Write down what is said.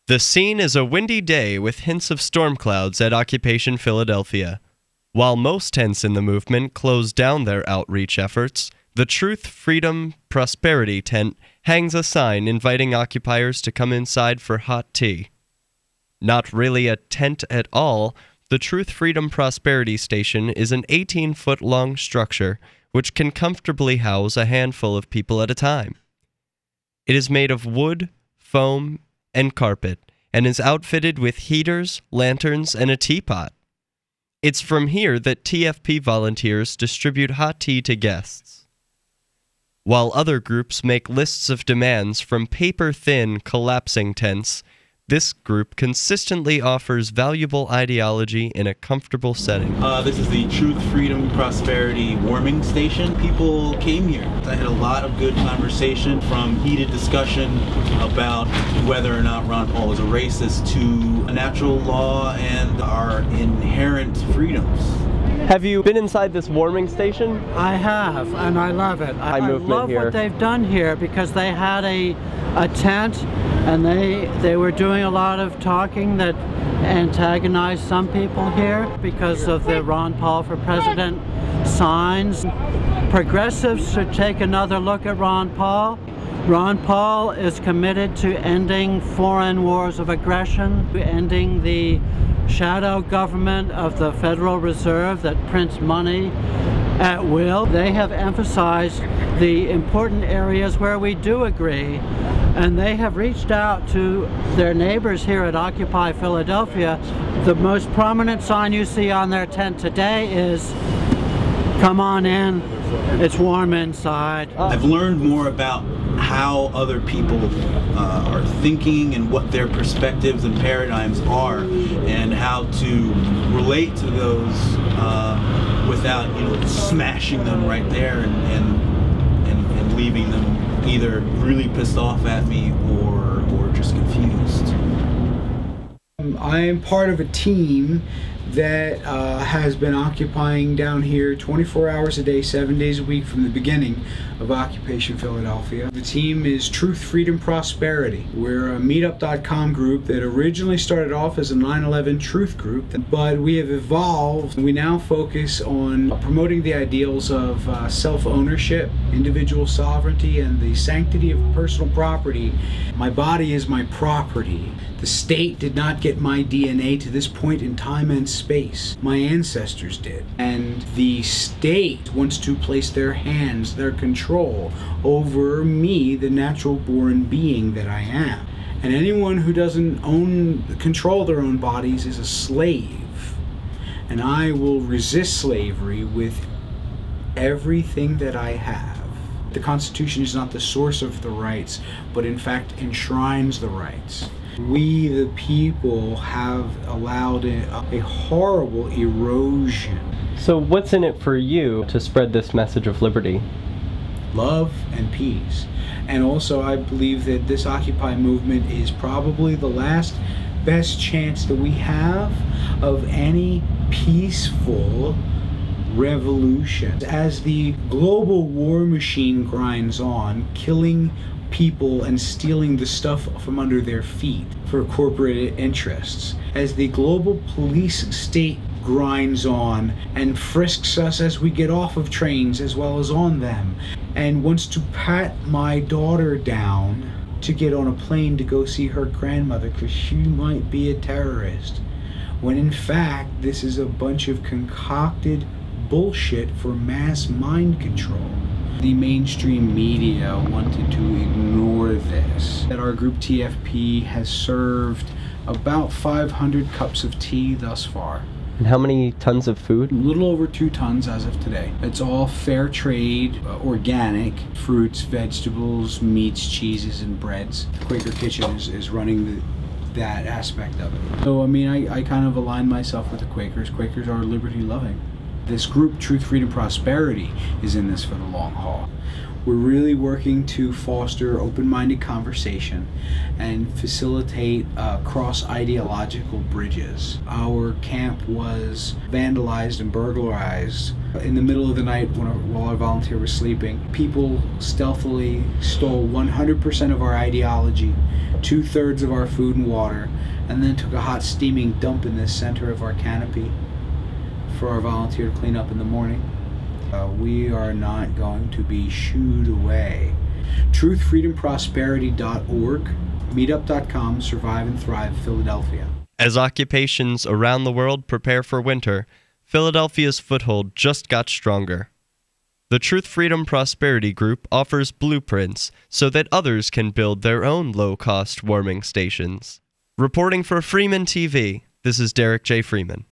The scene is a windy day with hints of storm clouds at Occupation Philadelphia. While most tents in the movement closed down their outreach efforts, the Truth, Freedom, Prosperity tent hangs a sign inviting occupiers to come inside for hot tea. Not really a tent at all, the Truth, Freedom, Prosperity station is an 18-foot-long structure which can comfortably house a handful of people at a time. It is made of wood, foam, and carpet, and is outfitted with heaters, lanterns, and a teapot. It's from here that TFP volunteers distribute hot tea to guests. While other groups make lists of demands from paper-thin, collapsing tents, this group consistently offers valuable ideology in a comfortable setting. This is the Truth, Freedom, Prosperity warming station. People came here. I had a lot of good conversation, from heated discussion about whether or not Ron Paul is a racist to a natural law and our inherent freedoms. Have you been inside this warming station? I have, and I love it. I love what they've done here, because they had a tent, and they were doing a lot of talking that antagonized some people here because of the Ron Paul for President signs. Progressives should take another look at Ron Paul. Ron Paul is committed to ending foreign wars of aggression, to ending the shadow government of the Federal Reserve that prints money at will. They have emphasized the important areas where we do agree, and they have reached out to their neighbors here at Occupy Philadelphia. The most prominent sign you see on their tent today is, "Come on in, it's warm inside." I've learned more about how other people are thinking and what their perspectives and paradigms are, and how to relate to those without, smashing them right there and leaving them either really pissed off at me or just confused. I am part of a team that has been occupying down here 24 hours a day, 7 days a week from the beginning of Occupation Philadelphia. The team is Truth, Freedom, Prosperity. We're a meetup.com group that originally started off as a 9/11 truth group, but we have evolved. We now focus on promoting the ideals of self-ownership, individual sovereignty, and the sanctity of personal property. My body is my property. The state did not get my DNA to this point in time and space. My ancestors did. And the state wants to place their hands, their control over me, the natural-born being that I am. And anyone who doesn't control their own bodies is a slave. And I will resist slavery with everything that I have. The Constitution is not the source of the rights, but in fact enshrines the rights. We, the people, have allowed a horrible erosion. So what's in it for you to spread this message of liberty? Love and peace. And also I believe that this Occupy movement is probably the last best chance that we have of any peaceful revolution. As the global war machine grinds on, killing people and stealing the stuff from under their feet for corporate interests, as the global police state grinds on and frisks us as we get off of trains as well as on them, and wants to pat my daughter down to get on a plane to go see her grandmother because she might be a terrorist, when in fact this is a bunch of concocted bullshit for mass mind control. The mainstream media wanted to ignore this. That our group TFP has served about 500 cups of tea thus far. And how many tons of food? A little over 2 tons as of today. It's all fair trade, organic, fruits, vegetables, meats, cheeses, and breads. Quaker Kitchen is running that aspect of it. So I mean, I kind of align myself with the Quakers. Quakers are liberty loving. This group, Truth, Freedom, Prosperity, is in this for the long haul. We're really working to foster open-minded conversation and facilitate cross-ideological bridges. Our camp was vandalized and burglarized in the middle of the night while our volunteer was sleeping. People stealthily stole 100% of our ideology, 2/3 of our food and water, and then took a hot steaming dump in the center of our canopy for our volunteer to clean up in the morning. We are not going to be shooed away. TruthFreedomProsperity.org, Meetup.com, Survive and Thrive, Philadelphia. As occupations around the world prepare for winter, Philadelphia's foothold just got stronger. The Truth Freedom Prosperity Group offers blueprints so that others can build their own low-cost warming stations. Reporting for Freeman TV, this is Derrick J. Freeman.